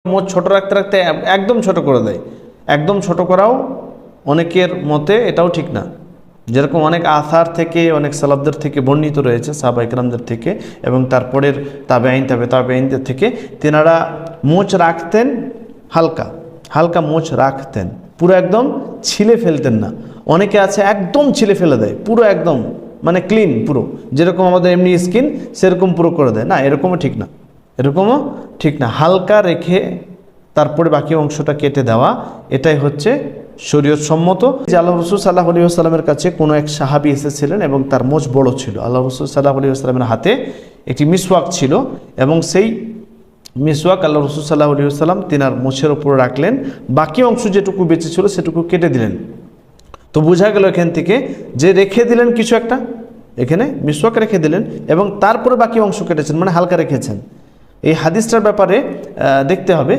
মোচ ছোট রাখতে রাখতে একদম ছোট করে দেয়। একদম ছোট করাও অনেকের মতে এটাও ঠিক না। যেরকম অনেক আসার থেকে, অনেক সালাফদের থেকে বর্ণিত রয়েছে, সাহাবা ইকরামদের থেকে এবং তারপরের তাবেঈনদের থেকে, তেনারা মোচ রাখতেন হালকা হালকা মোচ রাখতেন, পুরো একদম ছিলে ফেলতেন না। অনেকে আছে একদম ছিলে ফেলে দেয়, পুরো একদম মানে ক্লিন, পুরো যেরকম আমাদের এমনি স্কিন সেরকম পুরো করে দেয়। না, এরকমও ঠিক না, এরকমও ঠিক না। হালকা রেখে তারপরে বাকি অংশটা কেটে দেওয়া, এটাই হচ্ছে শরীয়ত সম্মত। যে আল্লাহ রসুল সাল্লাহ আলাইহি ওয়াসাল্লামের কাছে কোনো এক সাহাবী এসেছিলেন এবং তার মোচ বড় ছিল। আল্লাহ রসুল সাল্লাহ আলাইহি ওয়াসাল্লামের হাতে একটি মিসওয়াক ছিল এবং সেই মিসওয়াক আল্লাহ রসুল সাল্লাহ আলাইহি ওয়াসাল্লাম তিনার মোছের উপরে রাখলেন, বাকি অংশ যেটুকু বেঁচে ছিল সেটুকু কেটে দিলেন। তো বোঝা গেল এখান থেকে যে রেখে দিলেন কিছু একটা, এখানে মিসওয়াক রেখে দিলেন এবং তারপরে বাকি অংশ কেটেছেন, মানে হালকা রেখেছেন। এই হাদিসটার ব্যাপারে দেখতে হবে।